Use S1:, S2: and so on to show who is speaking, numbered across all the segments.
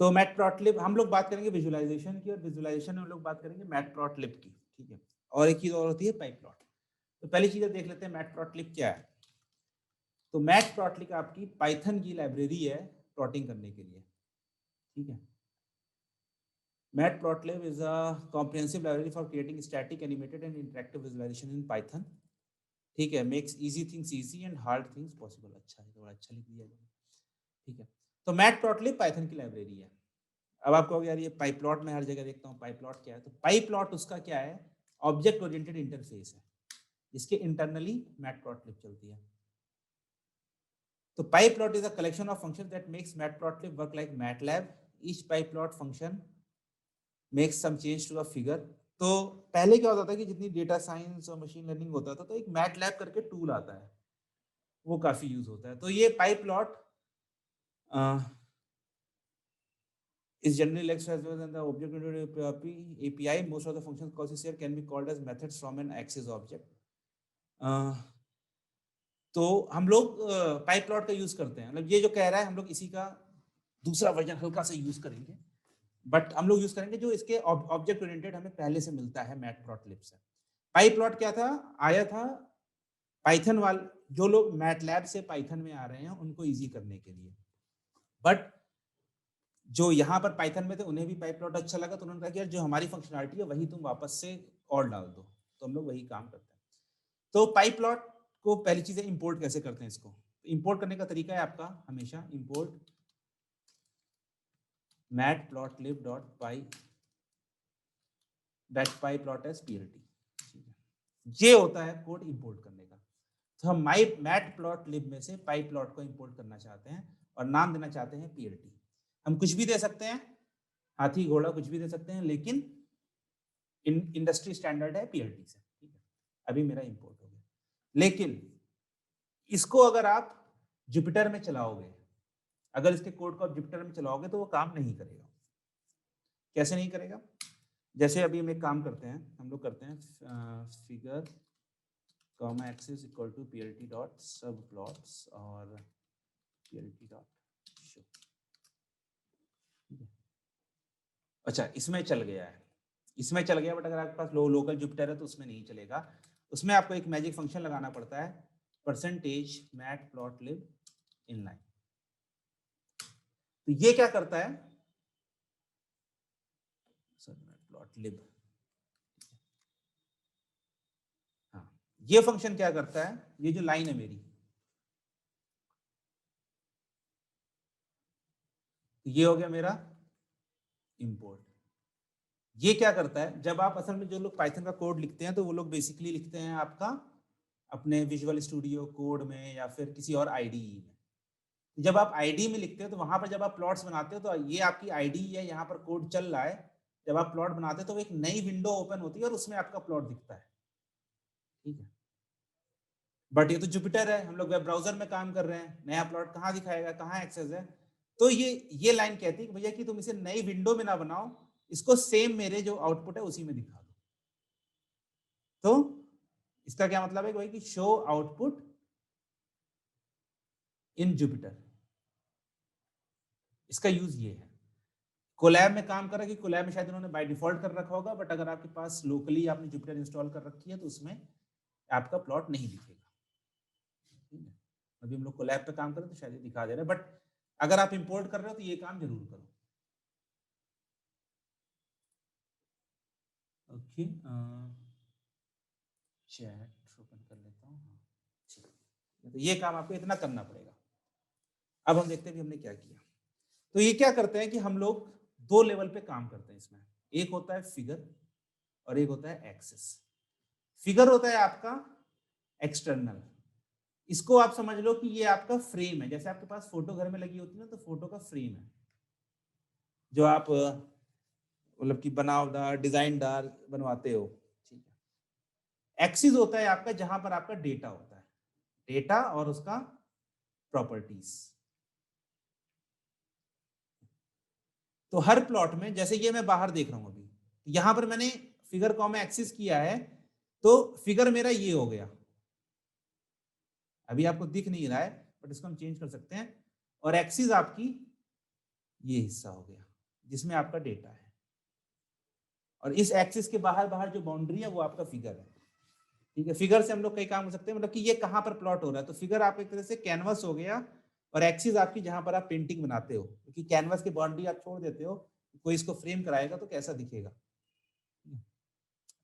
S1: तो मैटप्लॉटलिब हम लोग बात करेंगे विजुअलाइजेशन की, और विजुअलाइजेशन में हम लोग बात करेंगे मैटप्लॉटलिब की, ठीक है। और एक चीज और होती है पाइप्लॉट। तो पहली चीज देख लेते हैं मैटप्लॉटलिब क्या है। तो मैटप्लॉटलिब आपकी पाइथन की लाइब्रेरी है प्लॉटिंग करने के लिए, ठीक है। Matplotlib is a comprehensive library for creating static animated and interactive visualisation in Python, ठीक है। Makes easy things easy and hard things possible. अच्छा है, थोड़ा अच्छा लिख दिया है, ठीक है। तो मैटप्लॉटलिब पाइथन की लाइब्रेरी है। अब आप कहोगे यार ये पाइप्लॉट में हर जगह देखता हूँ, पाइप्लॉट क्या है? तो पाइप्लॉट उसका क्या है, ऑब्जेक्ट ओरिएंटेड इंटरफेस है, इसके इंटरनली मैटप्लॉटलिब चलती है। तो pyplot is a collection of functions that makes matplotlib work like MATLAB. Each pyplot function makes some change to a figure. तो पहले क्या होता था कि जितनी डेटा साइंस और मशीन लर्निंग होता था तो एक मैटलैब करके टूल आता है, वो काफी यूज होता है। तो ये पाइप्लॉट is generally less as well than the object-oriented API. Most of the functions called here can be called as methods from an access object. तो हम लोग पाइप्लॉट का यूज करते हैं, मतलब ये जो कह रहा है हम लोग इसी का दूसरा वर्जन हल्का सा यूज करेंगे, बट हम लोग यूज करेंगे जो इसके ऑब्जेक्ट ओरिएंटेड हमें पहले से मिलता है मैटप्लॉटलिब से। पाइप्लॉट क्या था, आया था पाइथन वाल जो लोग मैटलैब से पाइथन में आ रहे हैं उनको इजी करने के लिए, बट जो यहाँ पर पाइथन में थे उन्हें भी पाइप्लॉट अच्छा लगा, तो उन्होंने कहा कि यार जो हमारी फंक्शनलिटी है वही तुम वापस से और डाल दो, तो हम लोग वही काम करते हैं। तो पाइप्लॉट को पहली चीज है इंपोर्ट कैसे करते हैं इसको। इंपोर्ट करने का तरीका है आपका हमेशा import matplotlib.py pyplot as plt, ये होता है कोड इंपोर्ट करने का। तो हम मैटप्लॉटलिब में से पाइप्लॉट को इंपोर्ट करना चाहते हैं और नाम देना चाहते हैं plt। हम कुछ भी दे सकते हैं, हाथी घोड़ा कुछ भी दे सकते हैं, लेकिन इंडस्ट्री स्टैंडर्ड है plt से, ठीक है। अभी मेरा इंपोर्ट हो गया, लेकिन इसको अगर आप जुपिटर में चलाओगे, अगर इसके कोड को आप जुपिटर में चलाओगे तो वो काम नहीं करेगा। कैसे नहीं करेगा? जैसे अभी हम एक काम करते हैं, हम लोग करते हैं figure comma axis equal to plt dot subplots और plt डॉट शो। अच्छा इसमें चल गया है, इसमें चल गया, बट अगर आपके पास लोकल जुपिटर है तो उसमें नहीं चलेगा। उसमें आपको एक मैजिक फंक्शन लगाना पड़ता है, परसेंटेज मैटप्लॉटलिब इनलाइन। तो ये क्या करता है, मैटप्लॉटलिब, हाँ ये फंक्शन क्या करता है, ये जो लाइन है मेरी, ये हो गया मेरा इंपोर्ट। ये क्या करता है, जब आप असल में जो लोग पाइथन का कोड लिखते हैं तो वो लोग बेसिकली लिखते हैं आपका अपने विजुअल स्टूडियो कोड में या फिर किसी और आईडीई में। जब आप आईडी में लिखते हो तो वहां पर जब आप प्लॉट्स बनाते हो तो ये आपकी आईडी है, यहाँ पर कोड चल रहा है। जब आप प्लॉट बनाते हो तो एक नई विंडो ओपन होती है और उसमें आपका प्लॉट दिखता है, ठीक है। बट ये तो जुपिटर है, हम लोग वेब ब्राउजर में काम कर रहे हैं, नया प्लॉट कहाँ दिखाएगा, कहाँ एक्सेस है। तो ये लाइन कहती है कि भैया कि तुम इसे नई विंडो में ना बनाओ, इसको सेम मेरे जो आउटपुट है उसी में दिखा दो। तो इसका क्या मतलब है भाई कि शो आउटपुट इन जुपिटर, इसका यूज ये है। कोलैब में काम कर रहा है कि कोलैब में शायद उन्होंने बाय डिफॉल्ट कर रखा होगा, बट अगर आपके पास लोकली आपने जुपिटर इंस्टॉल कर रखी है तो उसमें आपका प्लॉट नहीं दिखेगा, ठीक है। अभी हम लोग कोलैब पे काम करें तो शायद ये दिखा दे रहा है, बट अगर आप इंपोर्ट कर रहे हो तो ये काम जरूर करो। ओके चैट ओपन कर लेता हूँ, हाँ तो ये काम आपको इतना करना पड़ेगा। अब हम देखते हैं कि हमने क्या किया। तो ये क्या करते हैं कि हम लोग दो लेवल पे काम करते हैं इसमें, एक होता है फिगर और एक होता है एक्सेस। फिगर होता है आपका एक्सटर्नल, इसको आप समझ लो कि ये आपका फ्रेम है, जैसे आपके पास फोटो घर में लगी होती है ना, तो फोटो का फ्रेम है जो आप मतलब कि बनावदार डिजाइनदार बनवाते हो, ठीक है। एक्सिस होता है आपका जहां पर आपका डेटा होता है, डेटा और उसका प्रॉपर्टीज। तो हर प्लॉट में जैसे ये मैं बाहर देख रहा हूं अभी, यहां पर मैंने फिगर कॉमा एक्सिस किया है, तो फिगर मेरा ये हो गया, अभी आपको दिख नहीं रहा है बट इसको हम चेंज कर सकते हैं। और एक्सिस आपकी ये हिस्सा हो गया जिसमें आपका डेटा है, और इस एक्सिस के बाहर बाहर जो बाउंड्री है वो आपका फिगर है। ठीक है, फिगर से हम लोग कई काम कर सकते हैं, मतलब कि ये कहाँ पर प्लॉट हो रहा है, तो फिगर आप एक तरह से कैनवस हो गया और एक्सिस आपकी जहां पर आप पेंटिंग बनाते हो, क्योंकि कैनवस की बाउंड्री आप छोड़ देते हो, कोई इसको फ्रेम कराएगा तो कैसा दिखेगा।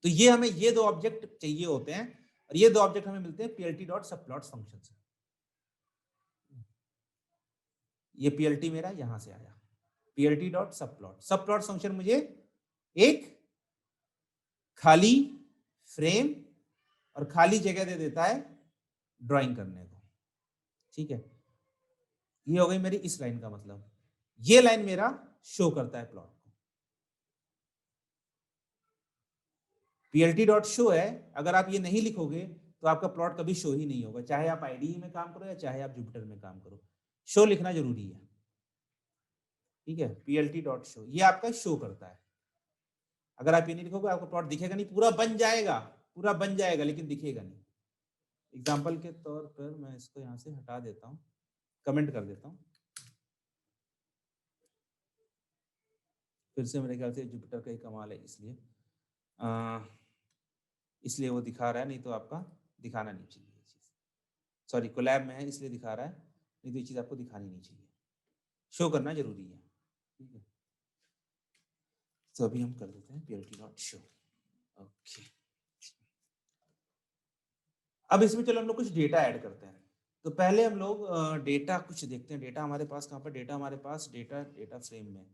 S1: तो ये हमें ये दो ऑब्जेक्ट चाहिए होते हैं, और ये दो ऑब्जेक्ट हमें मिलते हैं plt डॉट सबप्लॉट्स फंक्शन से। ये plt मेरा यहां से आया, plt dot subplot. Subplot function मुझे एक खाली फ्रेम और खाली जगह दे देता है ड्राइंग करने को। ठीक है, ये हो गई मेरी इस लाइन का मतलब, ये लाइन मेरा शो करता है प्लॉट को। plt डॉट शो है, अगर आप ये नहीं लिखोगे तो आपका प्लॉट कभी शो ही नहीं होगा, चाहे आप IDE में काम करो या चाहे आप जुपिटर में काम करो, शो लिखना जरूरी है। ठीक है, plt डॉट शो ये आपका शो करता है। अगर आप ये नहीं लिखोगे आपका प्लॉट दिखेगा नहीं, पूरा बन जाएगा, पूरा बन जाएगा लेकिन दिखेगा नहीं। एग्जाम्पल के तौर पर मैं इसको यहाँ से हटा देता हूँ, कमेंट कर देता हूँ, फिर से मेरे ख्याल से जुपिटर का ही कमाल है, इसलिए वो दिखा रहा है, नहीं तो आपका दिखाना नहीं चाहिए ये चीज़। सॉरी, कोलैब में है इसलिए दिखा रहा है, नहीं तो ये चीज़ आपको दिखानी नहीं चाहिए, शो करना जरूरी है। ठीक है, तो अभी हम कर देते हैं plt डॉट शो। ओके, अब इसमें चलो हम लोग कुछ डेटा ऐड करते हैं। तो पहले हम लोग डेटा कुछ देखते हैं। डेटा हमारे पास कहाँ पर, डेटा हमारे पास डेटा फ्रेम में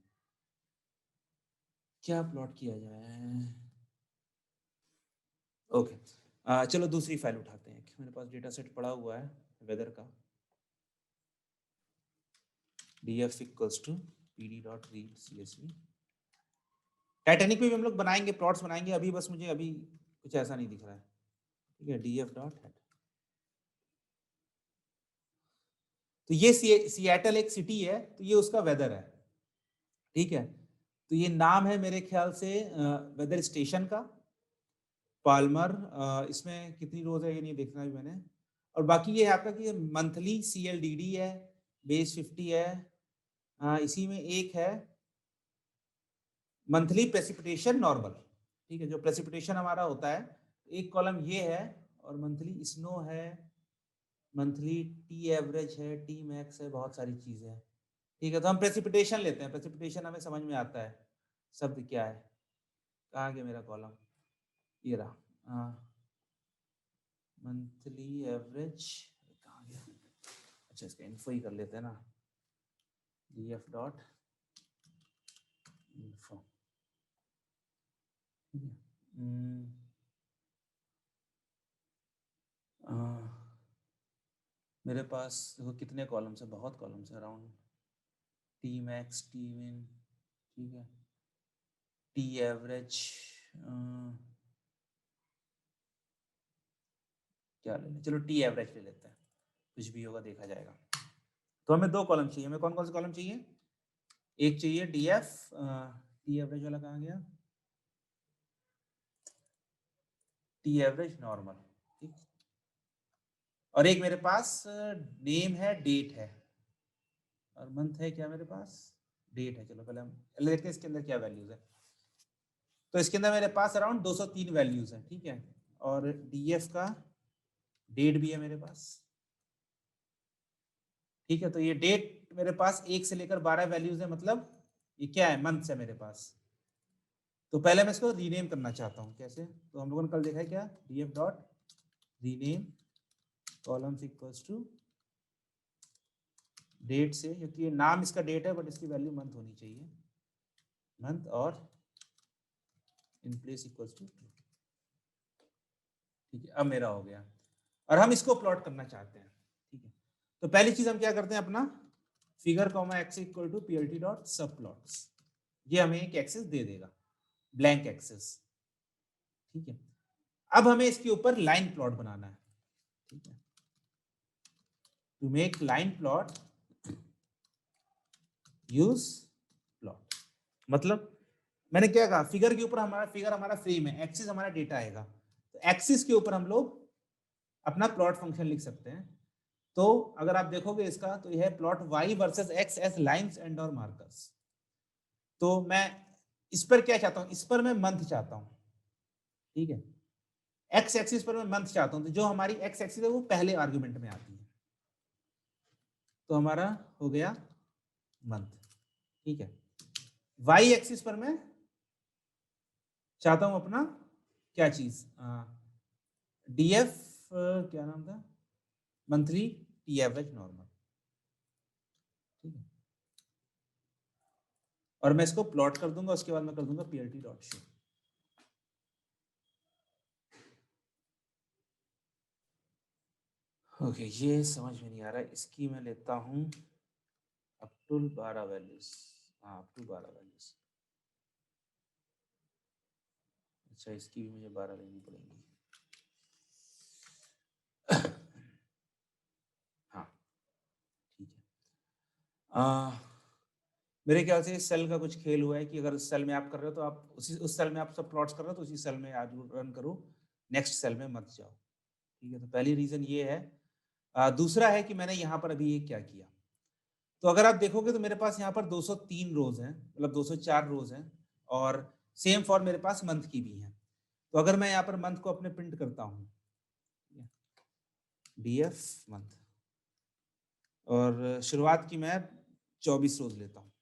S1: क्या प्लॉट किया जाए। ओके, चलो दूसरी फाइल उठाते हैं, मेरे पास डेटा सेट पड़ा हुआ है वेदर का, df equals to pd dot read csv। Titanic में भी हम लोग बनाएंगे, प्लॉट्स बनाएंगे, अभी बस मुझे अभी कुछ ऐसा नहीं दिख रहा है। ठीक है, df डॉट हेड। तो ये सिएटल एक सिटी है, तो ये उसका वेदर है। ठीक है, तो ये नाम है मेरे ख्याल से वेदर स्टेशन का, पाल्मर। इसमें कितनी रोज है ये नहीं देखना भी मैंने, और बाकी ये है आपका कि मंथली CLDD है, बेस 50 है, इसी में एक है मंथली प्रेसिपिटेशन नॉर्मल। ठीक है, जो प्रेसिपिटेशन हमारा होता है, एक कॉलम ये है, और मंथली स्नो है, मंथली टी एवरेज है, टी मैक्स है, बहुत सारी चीजें हैं। ठीक है, तो हम प्रेसिपिटेशन लेते हैं, प्रेसिपिटेशन हमें समझ में आता है शब्द क्या है। कहाँ गया मेरा कॉलम, ये रहा, मंथली एवरेज कहाँ गया, अच्छा इसका इन्फो ही कर लेते हैं ना, df डॉट इन्फो। मेरे पास देखो कितने कॉलम्स है, बहुत कॉलम्स है, अराउंड टी मैक्स, टी मिन, ठीक है, टी एवरेज, क्या ले लें, चलो टी एवरेज ले लेते हैं, कुछ भी होगा देखा जाएगा। तो हमें दो कॉलम चाहिए, हमें कौन कौन से कॉलम चाहिए, एक चाहिए df टी एवरेज वाला, कहाँ गया, टी एवरेज नॉर्मल, ठीक, और एक मेरे पास नेम है, डेट है, और मंथ है, क्या मेरे पास डेट है। चलो पहले हम देखते हैं इसके अंदर क्या वैल्यूज है। तो इसके अंदर मेरे पास अराउंड 203 वैल्यूज है। ठीक है, और df का डेट भी है मेरे पास। ठीक है, तो ये डेट मेरे पास 1 से लेकर 12 वैल्यूज है, मतलब ये क्या है, मंथ्स है मेरे पास। तो पहले मैं इसको रीनेम करना चाहता हूँ, कैसे, तो हम लोगों ने कल देखा है क्या, df dot rename columns equals to date से, क्योंकि ये नाम इसका डेट है बट इसकी वैल्यू मंथ होनी चाहिए, मंथ, और इन प्लेस इक्वल्स टू। ठीक है, अब मेरा हो गया, और हम इसको प्लॉट करना चाहते हैं। ठीक है, तो पहली चीज हम क्या करते हैं, अपना figure comma x equal to plt dot subplots, ये हमें एक एक्सेस दे देगा, ब्लैंक एक्सेस। ठीक है, अब हमें इसके ऊपर लाइन प्लॉट बनाना है। ठीक है, to make line plot use plot, मतलब मैंने क्या कहा, फिगर के ऊपर हमारा फ्रेम है, एक्सिस हमारा डेटा आएगा, तो एक्सिस के ऊपर हम लोग अपना प्लॉट फंक्शन लिख सकते हैं। तो अगर आप देखोगे इसका तो यह है plot y versus x as lines and और मार्कर्स। तो मैं इस पर क्या चाहता हूं, इस पर मैं मंथ चाहता हूं, ठीक है, x एक्सिस पर मैं मंथ चाहता हूं, तो जो हमारी x एक्सिस है वो पहले आर्गुमेंट में आती है, तो हमारा हो गया मंथ, ठीक है। y एक्सिस पर मैं चाहता हूं अपना क्या चीज, डीएफ, क्या नाम था, मंथली टी एवरेज नॉर्मल, ठीक है, और मैं इसको प्लॉट कर दूंगा, उसके बाद मैं कर दूंगा पीएलटी डॉट शो। ओके, ये समझ में नहीं आ रहा है, इसकी मैं लेता हूं अप टू 12 वैल्यूज, हाँ अप टू 12 वैल्यूज, अच्छा इसकी भी मुझे 12 लेनी पड़ेगी। हाँ ठीक है, मेरे ख्याल से इस सेल का कुछ खेल हुआ है कि अगर उस सेल में आप कर रहे हो तो आप उस सेल में आप सब प्लॉट्स कर रहे हो तो उसी सेल में आज रन करो, नेक्स्ट सेल में मत जाओ, ठीक है। तो पहली रीजन ये है। दूसरा है कि मैंने यहाँ पर अभी ये क्या किया, तो अगर आप देखोगे तो मेरे पास यहाँ पर 203 रोज हैं, मतलब 204 रोज हैं, और सेम फॉर मेरे पास मंथ की भी है। तो अगर मैं यहाँ पर मंथ को अपने प्रिंट करता हूँ, डीएफ मंथ, और शुरुआत की मैं 24 रोज लेता हूँ,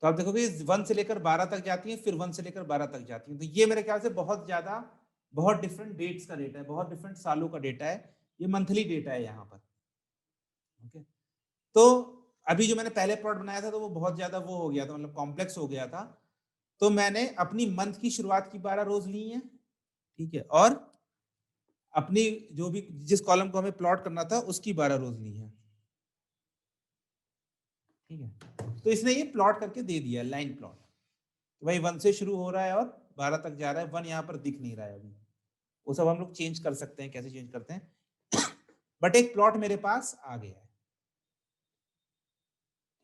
S1: तो आप देखोगे 1 से लेकर 12 तक जाती है, फिर 1 से लेकर 12 तक जाती है। तो ये मेरे ख्याल से बहुत ज्यादा, बहुत डिफरेंट डेट्स का डेटा है, बहुत डिफरेंट सालों का डेटा है, ये मंथली डेटा है यहाँ पर, ओके। तो अभी जो मैंने पहले प्लॉट बनाया था तो वो बहुत ज्यादा वो हो गया था, मतलब कॉम्प्लेक्स हो गया था, तो मैंने अपनी मंथ की शुरुआत की 12 रोज ली हैं, ठीक है, और अपनी जो भी जिस कॉलम को हमें प्लॉट करना था उसकी 12 रोज ली है, ठीक है। तो इसने ये प्लॉट करके दे दिया लाइन प्लॉट, तो भाई 1 से शुरू हो रहा है और 12 तक जा रहा है, 1 यहाँ पर दिख नहीं रहा है अभी, वो सब हम लोग चेंज कर सकते हैं, कैसे चेंज करते हैं बट एक प्लॉट मेरे पास आ गया है,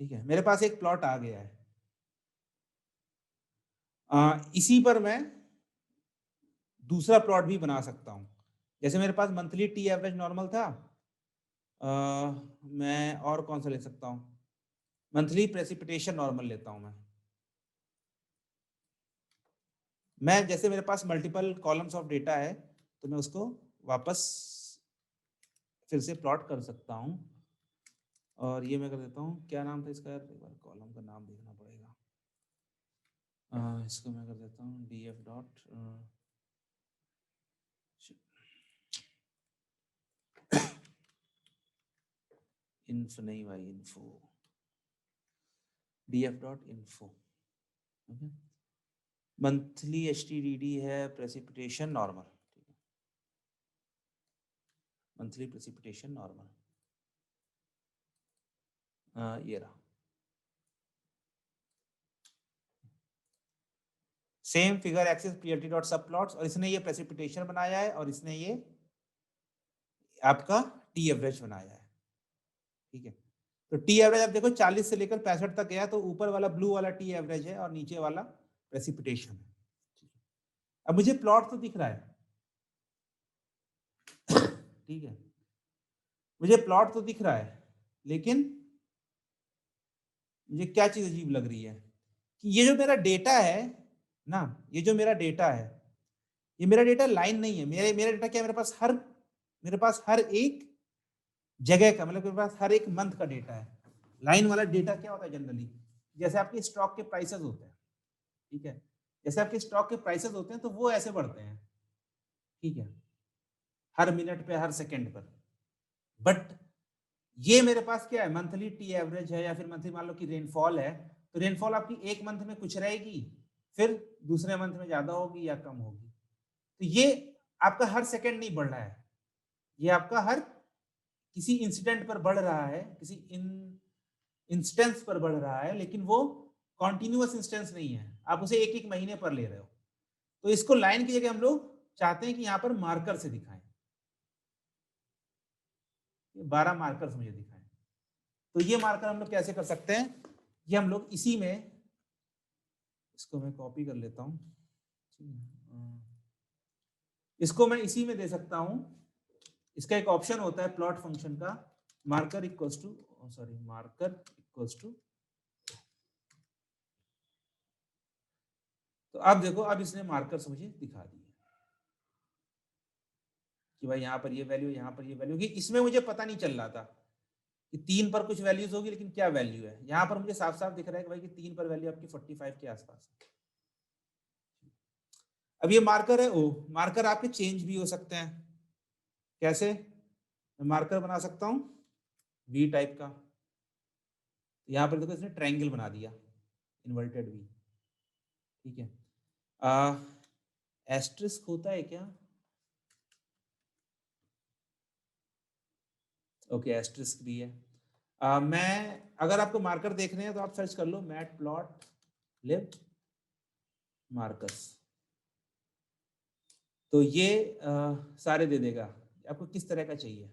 S1: ठीक है, मेरे पास एक प्लॉट आ गया है। इसी पर मैं दूसरा प्लॉट भी बना सकता हूँ, जैसे मेरे पास मंथली टी एवरेज नॉर्मल था, मैं और कौन सा ले सकता हूँ, मंथली प्रेसिपिटेशन नॉर्मल लेता हूँ मैं जैसे मेरे पास मल्टीपल कॉलम्स ऑफ डेटा है तो मैं उसको वापस फिर से प्लॉट कर सकता हूँ, और ये मैं कर देता हूँ, क्या नाम था इसका यार, एक बार कॉलम का नाम देखना पड़ेगा, इसको मैं कर देता हूँ डी एफ डॉट इन्फो, नहीं भाई info, D F dot info, monthly H T D D है precipitation normal, monthly precipitation normal, ये रहा, same figure axis PLT dot subplots, और इसने ये प्रेसिपिटेशन बनाया है और इसने ये आपका टी एवरेज बनाया है, ठीक है। तो टी एवरेज आप देखो 40 से लेकर 65 तक गया, तो ऊपर वाला ब्लू वाला टी एवरेज है और नीचे वाला प्रेसिपिटेशन है। अब मुझे प्लॉट तो दिख रहा है ठीक है, मुझे प्लॉट तो दिख रहा है, लेकिन मुझे क्या चीज अजीब लग रही है कि ये जो मेरा डेटा है ना, ये जो मेरा डेटा है, ये मेरा डेटा लाइन नहीं है, मेरा डेटा क्या है, मेरे पास हर एक जगह का, मतलब मेरे पास हर एक मंथ का डेटा है। लाइन वाला डेटा क्या होता है जनरली, जैसे आपके स्टॉक के प्राइसेस होते हैं, ठीक है, जैसे आपके स्टॉक के प्राइसेस होते हैं तो वो ऐसे बढ़ते हैं, ठीक है, हर मिनट पे, हर सेकंड पर। बट ये मेरे पास क्या है, मंथली टी एवरेज है, या फिर मंथली मान लो कि रेनफॉल है, तो रेनफॉल आपकी एक मंथ में कुछ रहेगी, फिर दूसरे मंथ में ज्यादा होगी या कम होगी। तो ये आपका हर सेकंड नहीं बढ़ रहा है, ये आपका हर किसी इंसिडेंट पर बढ़ रहा है, किसी इंस्टेंस पर बढ़ रहा है, लेकिन वो कॉन्टिन्यूअस इंस्टेंस नहीं है, आप उसे एक एक महीने पर ले रहे हो। तो इसको लाइन की जगह हम लोग चाहते हैं कि यहाँ पर मार्कर से दिखाएं, 12 मार्कर्स मुझे दिखाएं। तो ये मार्कर हम लोग कैसे कर सकते हैं, ये हम लोग इसी में, इसको मैं कॉपी कर लेता हूँ, इसको मैं इसी में दे सकता हूँ, इसका एक ऑप्शन होता है प्लॉट फंक्शन का, मार्कर इक्वल्स टू तो अब देखो, अब इसने मार्कर्स मुझे दिखा दिए कि भाई यहाँ पर ये वैल्यू, यहाँ पर ये वैल्यू, कि इसमें मुझे पता नहीं चल रहा था कि 3 पर कुछ वैल्यूज होगी, लेकिन क्या वैल्यू है यहाँ पर मुझे साफ साफ दिख रहा है कि भाई कि 3 पर वैल्यू आपकी 45 के आसपास है। अब ये मार्कर है, ओ मार्कर आपके चेंज भी हो सकते हैं। कैसे? मैं मार्कर बना सकता हूँ वी टाइप का, यहाँ पर देखो इसने ट्रायंगल बना दिया, इन्वर्टेड वी, ठीक है। एस्ट्रिस्क होता है क्या? ओके, एस्ट्रिस्क भी है। मैं अगर आपको मार्कर देखने हैं तो आप सर्च कर लो मैट प्लॉट लिब मार्कर्स, तो ये सारे दे देगा आपको किस तरह का चाहिए।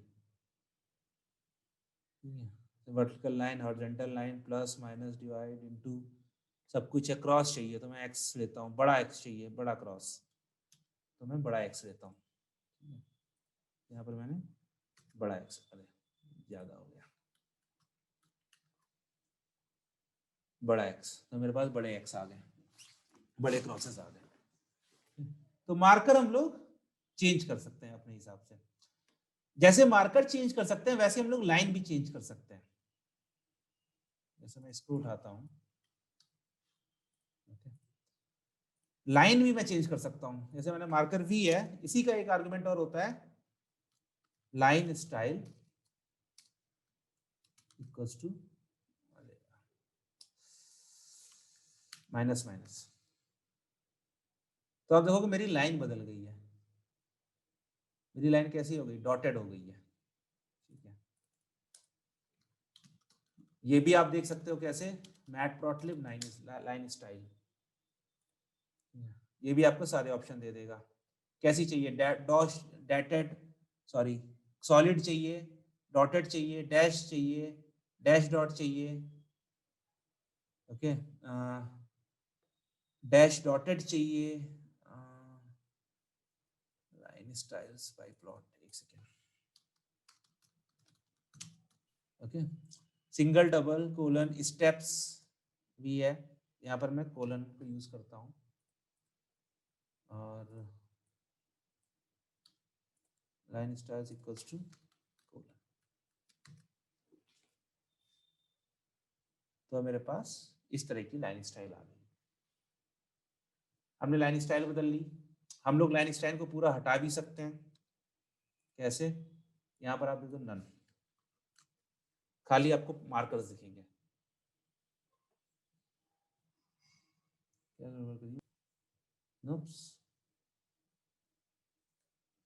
S1: Vertical line, horizontal line, plus minus divide into, सब कुछ है। क्रॉस चाहिए तो मैं एक्स लेता हूँ, बड़ा एक्स चाहिए, बड़ा क्रॉस, तो मैं बड़ा एक्स लेता हूँ। यहाँ पर मैंने बड़ा एक्स, अरे ज्यादा हो गया, बड़ा एक्स, तो मेरे पास बड़े एक्स आ गए, बड़े क्रॉसेस आ गए। तो मार्कर हम लोग चेंज कर सकते हैं अपने हिसाब से। जैसे मार्कर चेंज कर सकते हैं वैसे हम लोग लाइन भी चेंज कर सकते हैं। जैसे मैं इसको उठाता हूँ, लाइन भी मैं चेंज कर सकता हूँ। जैसे मैंने मार्कर वी है, इसी का एक आर्गुमेंट और होता है line style equals to minus minus. तो आप देखो कि मेरी लाइन बदल गई है, मेरी लाइन कैसी हो गई, डॉटेड हो गई है, ठीक है। ये भी आप देख सकते हो कैसे, मैट प्लॉटलिब लाइन स्टाइल, ये भी आपको सारे ऑप्शन दे देगा। कैसी चाहिए, डॉश डैटेड, सॉरी सॉलिड चाहिए, डॉटेड चाहिए, डैश चाहिए, डैश डॉट चाहिए, ओके, डैश डॉटेड चाहिए, लाइन स्टाइल्स बाय प्लॉट, एक second, okay. Single, double, colon, steps भी है, यहाँ पर मैं कोलन को यूज करता हूँ, और line styles equals to colon. तो मेरे पास इस तरह की लाइन स्टाइल आ गई। हमने लाइन स्टाइल बदल ली। हम लोग लाइन स्टाइल को पूरा हटा भी सकते हैं। कैसे? यहाँ पर आप देखो नन, खाली आपको मार्कर्स दिखेंगे। क्या गड़बड़ करी? नोप्स,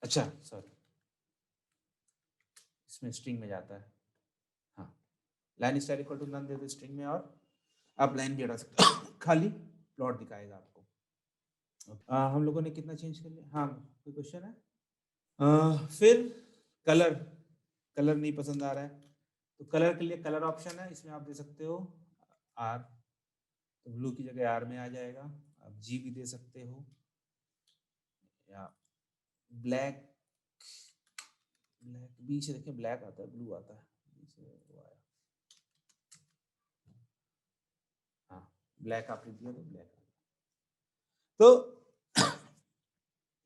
S1: अच्छा सॉरी, इसमें स्ट्रिंग में जाता है, हाँ। Line style equal to none दे दो स्ट्रिंग में, और आप लाइन भी हटा सकते हो, खाली प्लॉट दिखाएगा आपको। हम लोगों ने कितना चेंज कर लिया? हाँ, कोई क्वेश्चन है? फिर कलर, कलर नहीं पसंद आ रहा है तो कलर के लिए कलर ऑप्शन है, इसमें आप दे सकते हो आर, तो ब्लू की जगह आर में आ जाएगा। आप जी भी दे सकते हो, या ब्लैक, ब्लैक बी से देखिए ब्लैक आता है, ब्लू आता है, बी से वो आया, हाँ ब्लैक आपने दिया तो ब्लैक। तो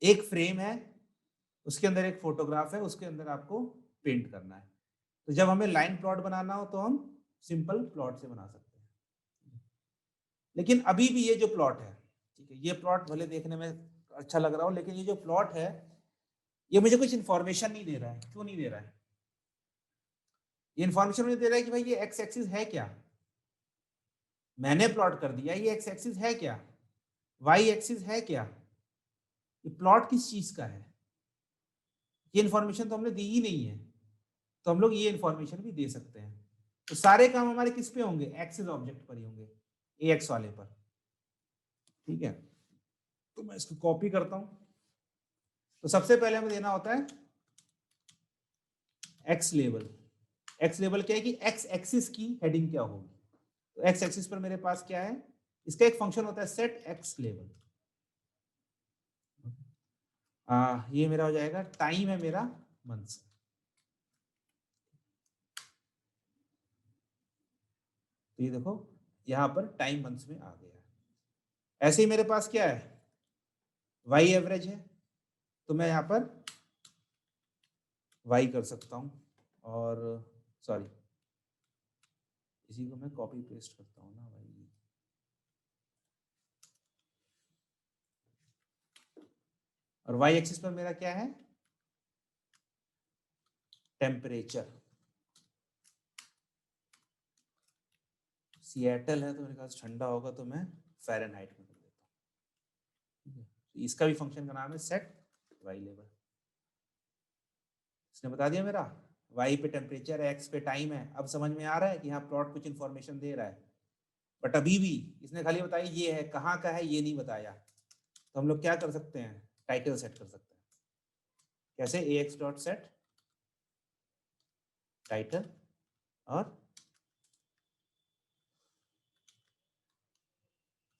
S1: एक फ्रेम है, उसके अंदर एक फोटोग्राफ है, उसके अंदर आपको पेंट करना है। तो जब हमें लाइन प्लॉट बनाना हो तो हम सिंपल प्लॉट से बना सकते हैं। लेकिन अभी भी ये जो प्लॉट है, ठीक है, ये प्लॉट भले देखने में अच्छा लग रहा हो, लेकिन ये जो प्लॉट है ये मुझे कुछ इन्फॉर्मेशन नहीं दे रहा है। क्यों नहीं दे रहा है? ये इन्फॉर्मेशन मुझे दे रहा है कि भाई ये एक्स एक्सिस है क्या, मैंने प्लॉट कर दिया, ये एक्स एक्सिस है क्या, वाई एक्सिस है क्या, ये प्लॉट किस चीज का है, ये इन्फॉर्मेशन तो हमने दी ही नहीं है। तो हम लोग ये इन्फॉर्मेशन भी दे सकते हैं। तो सारे काम हमारे किस पे होंगे? एक्सिस ऑब्जेक्ट पर ही होंगे, ए एक्स वाले पर, ठीक है। तो मैं इसको कॉपी करता हूं। तो सबसे पहले हमें देना होता है एक्स लेबल। एक्स लेबल क्या है कि एक्स एक्सिस की हेडिंग क्या होगी। तो एक्स एक्सिस पर मेरे पास क्या है, इसका एक फंक्शन होता है सेट एक्स लेबल। ये मेरा हो जाएगा टाइम है मेरा मंथ्स, तो ये देखो यहाँ पर टाइम मंथ्स में आ गया। ऐसे ही मेरे पास क्या है, वाई एवरेज है, तो मैं यहाँ पर वाई कर सकता हूँ, और सॉरी इसी को मैं कॉपी पेस्ट करता हूँ ना भाई। और वाई एक्सिस पर मेरा क्या है, टेम्परेचर। सिएटल है तो मेरे ख्याल से ठंडा होगा, तो मैं फ़ारेनहाइट में कर देता हूँ। ठीक है, इसका भी फंक्शन का नाम है सेट वाई लेवल। इसने बता दिया मेरा वाई पे टेम्परेचर है, एक्स पे टाइम है। अब समझ में आ रहा है कि यहाँ प्लॉट कुछ इन्फॉर्मेशन दे रहा है, बट अभी भी इसने खाली बताया ये है, कहाँ का है ये नहीं बताया। तो हम लोग क्या कर सकते हैं, टाइटल सेट कर सकते हैं। कैसे, ए एक्स डॉट सेट टाइटल, और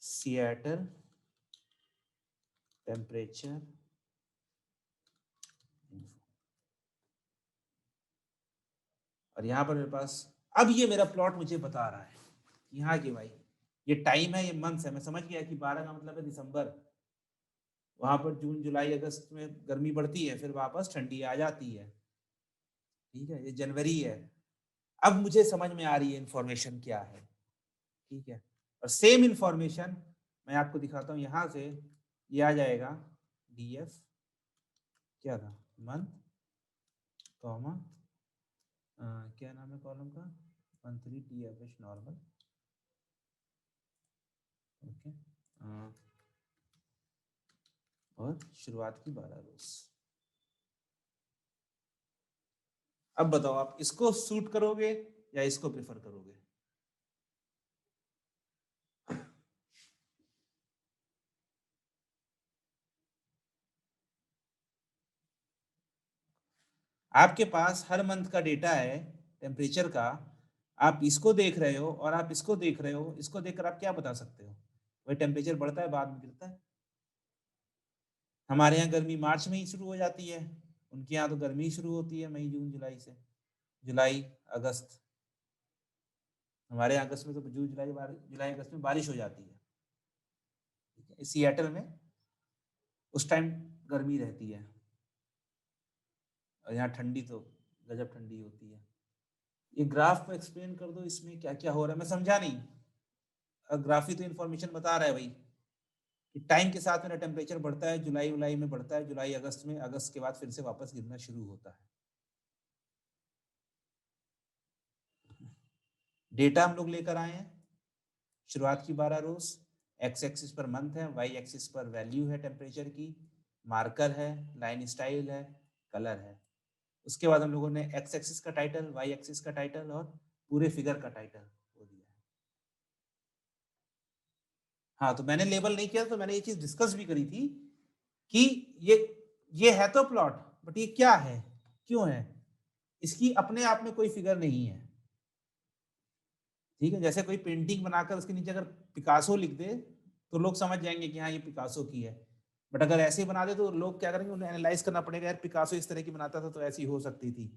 S1: सिएटल टेम्परेचर, और यहाँ पर मेरे पास अब ये मेरा प्लॉट मुझे बता रहा है यहाँ की भाई ये टाइम है, ये मंथ्स है। मैं समझ गया कि 12 का मतलब है दिसंबर, वहां पर जून जुलाई अगस्त में गर्मी बढ़ती है, फिर वापस ठंडी आ जाती है। ठीक है, ये जनवरी है। अब मुझे समझ में आ रही है इन्फॉर्मेशन क्या है। ठीक है, और सेम इन्फॉर्मेशन मैं आपको दिखाता हूँ। यहाँ से ये आ जाएगा डी एफ, क्या था, मंथ कॉमा क्या नाम है कॉलम का, monthly D average normal. Okay, और शुरुआत की 12 रोज। अब बताओ आप इसको सूट करोगे या इसको प्रेफर करोगे। आपके पास हर मंथ का डेटा है टेम्परेचर का, आप इसको देख रहे हो और आप इसको देख रहे हो, इसको देखकर आप क्या बता सकते हो, वही टेम्परेचर बढ़ता है बाद में गिरता है। हमारे यहाँ गर्मी मार्च में ही शुरू हो जाती है, उनके यहाँ तो गर्मी शुरू होती है मई जून जुलाई से, जुलाई अगस्त। हमारे यहाँ अगस्त में तो जून जुलाई जुलाई अगस्त में बारिश हो जाती है। सिएटल में उस टाइम गर्मी रहती है, और यहाँ ठंडी तो गजब ठंडी होती है। ये ग्राफ को एक्सप्लेन कर दो, इसमें क्या क्या हो रहा है, मैं समझा नहीं। ग्राफ ही तो इन्फॉर्मेशन बता रहा है भाई कि टाइम के साथ मेरा टेम्परेचर बढ़ता है, जुलाई उलाई में बढ़ता है, जुलाई अगस्त में, अगस्त के बाद फिर से वापस गिरना शुरू होता है। डेटा हम लोग लेकर आए हैं, शुरुआत की 12 रोज, एक्स एक्सिस पर मंथ है, वाई एक्सिस पर वैल्यू है टेम्परेचर की, मार्कर है, लाइन स्टाइल है, कलर है। उसके बाद हम लोगों ने एक्स एक्सिस का टाइटल, वाई एक्सिस का टाइटल और पूरे फिगर का टाइटल वो दिया है। हाँ, तो मैंने लेबल नहीं किया, तो मैंने ये चीज डिस्कस भी करी थी कि ये है तो प्लॉट, बट ये क्या है, क्यों है, इसकी अपने आप में कोई फिगर नहीं है। ठीक है, जैसे कोई पेंटिंग बनाकर उसके नीचे अगर पिकासो लिख दे तो लोग समझ जाएंगे कि हाँ ये पिकासो की है, बट अगर ऐसे ही बना दे तो लोग क्या करेंगे, उन्हें एनालाइज करना पड़ेगा, यार पिकासो इस तरह की बनाता था तो ऐसी हो सकती थी।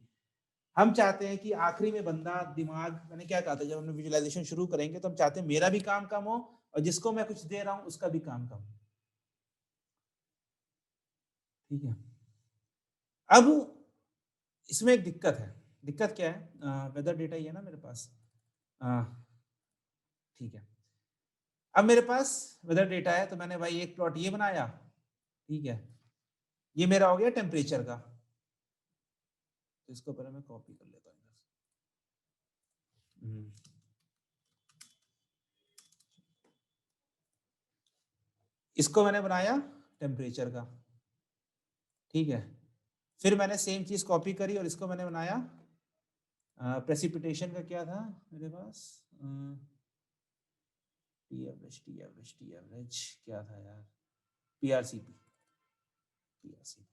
S1: हम चाहते हैं कि आखिरी में बंदा दिमाग, मैंने क्या कहा था, जब हम विजुअलाइजेशन शुरू करेंगे तो हम चाहते हैं मेरा भी काम कम हो और जिसको मैं कुछ दे रहा हूँ उसका भी काम कम हो। ठीक है, अब इसमें एक दिक्कत है। दिक्कत क्या है, वेदर डेटा ही है ना मेरे पास। ठीक है, अब मेरे पास वेदर डेटा है, तो मैंने भाई एक प्लॉट ये बनाया। ठीक है, ये मेरा हो गया टेम्परेचर का, तो इसको पहले मैं कॉपी कर लेता हूँ इधर से। इसको मैंने बनाया टेम्परेचर का। ठीक है, फिर मैंने सेम चीज कॉपी करी और इसको मैंने बनाया प्रेसिपिटेशन का। क्या था मेरे पास, T average T average T average क्या था यार, पीआरसीपी, पीआरसीपी,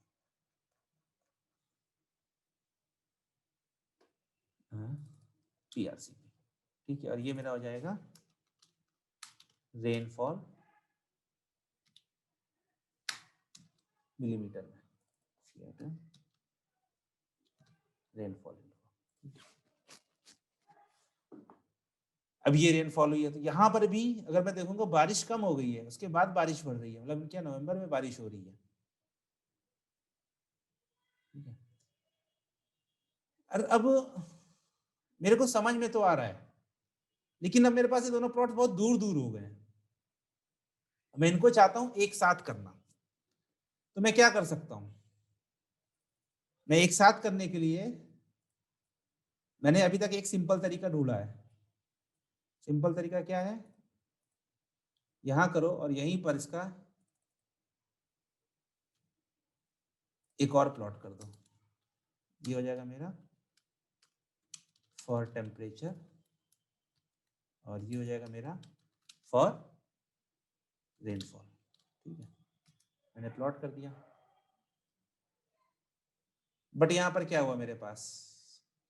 S1: पीआरसीपी। ठीक है, और ये मेरा हो जाएगा रेनफॉल मिलीमीटर में, रेनफॉल। अब ये रेनफॉल हुई है, तो यहाँ पर भी अगर मैं देखूंगा बारिश कम हो गई है, उसके बाद बारिश बढ़ रही है, मतलब क्या नवंबर में बारिश हो रही है, ठीक है। और अब मेरे को समझ में तो आ रहा है, लेकिन अब मेरे पास ये दोनों प्लॉट बहुत दूर दूर हो गए हैं, मैं इनको चाहता हूं एक साथ करना। तो मैं क्या कर सकता हूं, मैं एक साथ करने के लिए मैंने अभी तक एक सिंपल तरीका ढूंढा है। सिंपल तरीका क्या है, यहां करो और यहीं पर इसका एक और प्लॉट कर दो, ये हो जाएगा मेरा फॉर टेम्परेचर, और ये हो जाएगा मेरा फॉर रेनफॉल, ठीक है। मैंने प्लॉट कर दिया, बट यहाँ पर क्या हुआ मेरे पास,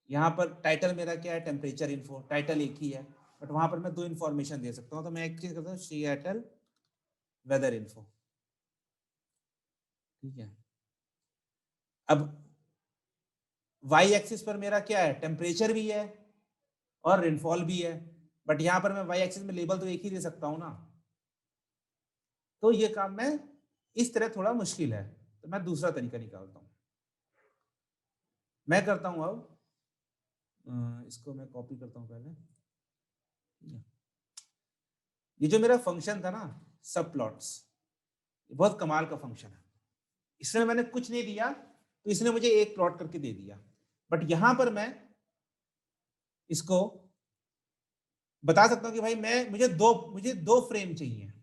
S1: यहाँ पर टाइटल मेरा क्या है, टेम्परेचर इन्फो, टाइटल एक ही है, बट वहां पर मैं दो इन्फॉर्मेशन दे सकता हूँ। तो मैं एक चीज करता हूँ, सिएटल वेदर इन्फो, ठीक है। अब वाई एक्सिस पर मेरा क्या है, टेम्परेचर भी है और रेनफॉल भी है, बट यहाँ पर मैं वाई एक्सिस में लेबल तो एक ही दे सकता हूँ ना, तो ये काम मैं इस तरह थोड़ा मुश्किल है, तो मैं दूसरा तरीका निकालता हूँ। मैं करता हूँ अब इसको मैं कॉपी करता हूँ पहले, ये जो मेरा फंक्शन था ना सब प्लॉट्स, बहुत कमाल का फंक्शन है। इसमें मैंने कुछ नहीं दिया तो इसने मुझे एक प्लॉट करके दे दिया, बट यहां पर मैं इसको बता सकता हूं कि भाई मुझे दो फ्रेम चाहिए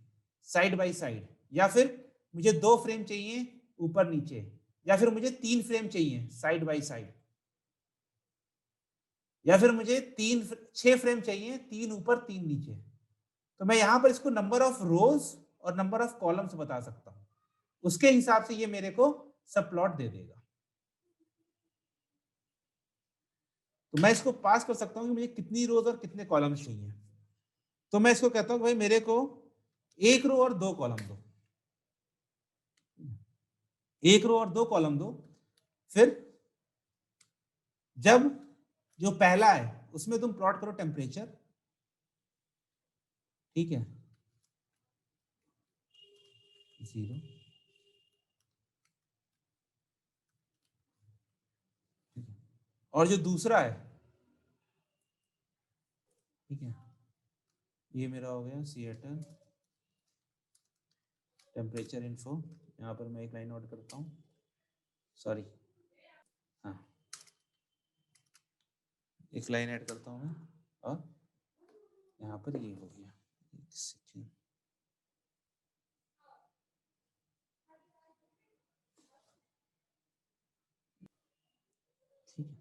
S1: साइड बाय साइड, या फिर मुझे दो फ्रेम चाहिए ऊपर नीचे, या फिर मुझे तीन फ्रेम चाहिए साइड बाय साइड, या फिर मुझे 6 फ्रेम चाहिए, तीन ऊपर तीन नीचे। तो मैं यहां पर इसको नंबर ऑफ रोज और नंबर ऑफ कॉलम्स बता सकता हूं, उसके हिसाब से ये मेरे को सब प्लॉट दे देगा। तो मैं इसको पास कर सकता हूं कि मुझे कितनी रोज और कितने कॉलम्स चाहिए। तो मैं इसको कहता हूं कि भाई मेरे को एक रो और दो कॉलम दो, एक रो और दो कॉलम दो। फिर जब जो पहला है उसमें तुम प्लॉट करो टेम्परेचर, ठीक है, 0, और जो दूसरा है, ठीक है, ये मेरा हो गया सिएटल टेम्परेचर इन्फो। यहाँ पर मैं एक लाइन नोट करता हूँ, सॉरी, हाँ, एक लाइन ऐड करता हूँ मैं, और यहाँ पर ये हो गया, एक सेकेंड, ठीक है।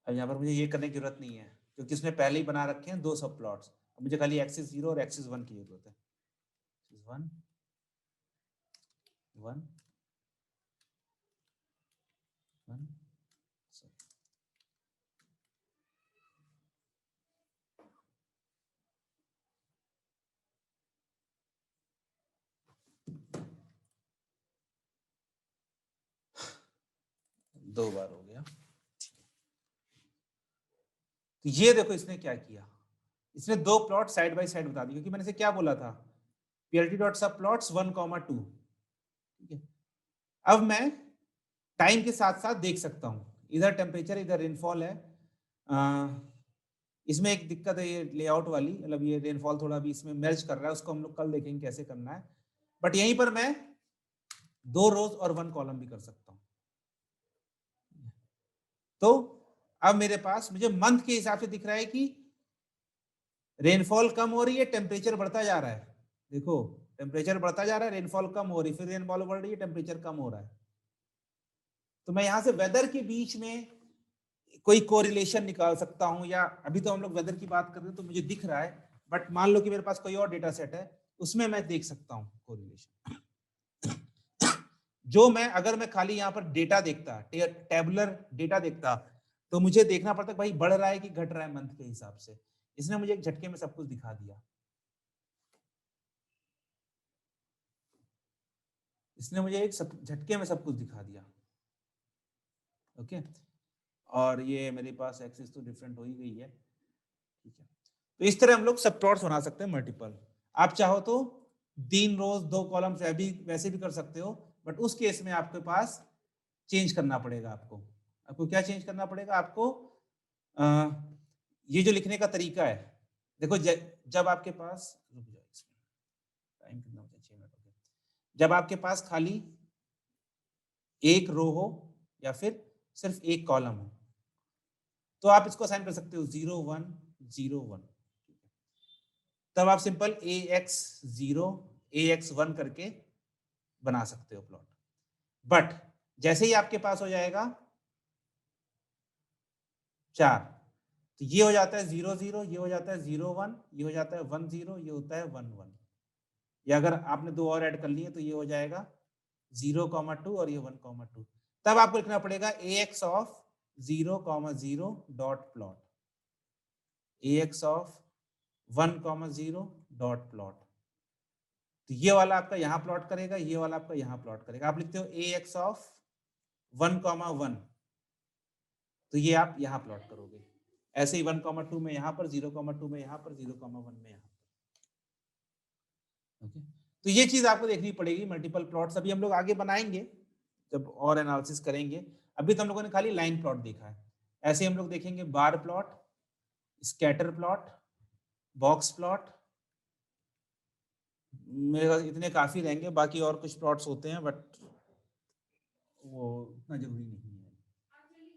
S1: अब यहाँ पर मुझे ये करने की जरूरत नहीं है क्योंकि इसने पहले ही बना रखे हैं दो सब प्लॉट्स। अब मुझे खाली एक्सिस 0 और एक्सिस 1 की जरूरत है, 1 1 1, दो बार हो गया। तो ये देखो इसने क्या किया, इसने दो प्लॉट साइड बाय साइड बता दिए, क्योंकि मैंने से क्या बोला था, पीएलटी डॉट सब प्लॉट्स 1,2, ठीक है। अब मैं टाइम के साथ साथ देख सकता हूँ, इधर टेम्परेचर इधर रेनफॉल है। इसमें एक दिक्कत है ये लेआउट वाली, मतलब ये रेनफॉल थोड़ा भी इसमें मर्ज कर रहा है, उसको हम लोग कल देखेंगे कैसे करना है। बट यहीं पर मैं दो रोज और वन कॉलम भी कर सकता हूँ। तो अब मेरे पास मुझे मंथ के हिसाब से दिख रहा है कि रेनफॉल कम हो रही है, टेम्परेचर बढ़ता जा रहा है। देखो टेम्परेचर बढ़ता जा रहा है, रेनफॉल कम हो रही है, फिर रेनफॉल बढ़ रही है, टेम्परेचर कम हो रहा है। तो मैं यहां से वेदर के बीच में कोई कोरिलेशन निकाल सकता हूं, या अभी तो हम लोग वेदर की बात कर रहे हैं तो मुझे दिख रहा है, बट मान लो कि मेरे पास कोई और डेटा सेट है, उसमें मैं देख सकता हूं कोरिलेशन। जो मैं अगर मैं खाली यहाँ पर डेटा देखता, टेबुलर डेटा देखता, तो मुझे देखना पड़ता भाई बढ़ रहा है कि घट रहा है मंथ के हिसाब से। इसने मुझे एक झटके में सब कुछ दिखा दिया, इसने मुझे एक झटके में सब कुछ दिखा दिया, ओके। और ये मेरे पास एक्सिस तो डिफरेंट हो ही गई है, ठीक है। तो इस तरह हम लोग सब प्लॉट्स बना सकते हैं मल्टीपल। आप चाहो तो 3 रोज 2 कॉलम्स वैसे भी कर सकते हो, बट उस केस में आपके पास चेंज करना पड़ेगा आपको। आपको क्या चेंज करना पड़ेगा? आपको अ, ये जो लिखने का तरीका है, देखो जब आपके पास, रुक जाओ इसमें, टाइम कितना हो गया? 6 मिनट हो गए। जब आपके पास खाली एक रो हो या फिर सिर्फ एक कॉलम हो, तो आप इसको असाइन कर सकते हो 0 1 0 1। तब आप सिंपल AX0 AX1 करके बना सकते हो प्लॉट। बट जैसे ही आपके पास हो जाएगा 4, तो ये हो जाता है 0 0, ये हो जाता है 0 1, ये हो जाता है 1 0, ये होता है 1 1। या अगर आपने 2 और ऐड कर लिए तो ये हो जाएगा 0,2 और ये 1,2। तब आपको लिखना पड़ेगा AX of 0,0 dot plot, AX of 1,0 dot plot. तो ये वाला आपका यहाँ प्लॉट करेगा, ये वाला आपका यहाँ प्लॉट करेगा। आप लिखते हो AX ऑफ 1,1, तो ये आप यहाँ प्लॉट करोगे। ऐसे ही 1,2 में यहाँ पर, 0,2 में यहाँ पर, 0,1 में यहाँ पर। ओके, तो ये चीज आपको देखनी पड़ेगी मल्टीपल प्लॉट्स। अभी हम लोग आगे बनाएंगे जब और एनालिसिस करेंगे। अभी तो हम लोगों ने खाली लाइन प्लॉट देखा है। ऐसे हम लोग देखेंगे bar plot, scatter plot, box plot. मेरे ख्याल इतने काफी रहेंगे, बाकी और कुछ प्लॉट्स होते हैं बट वो उतना जरूरी नहीं है।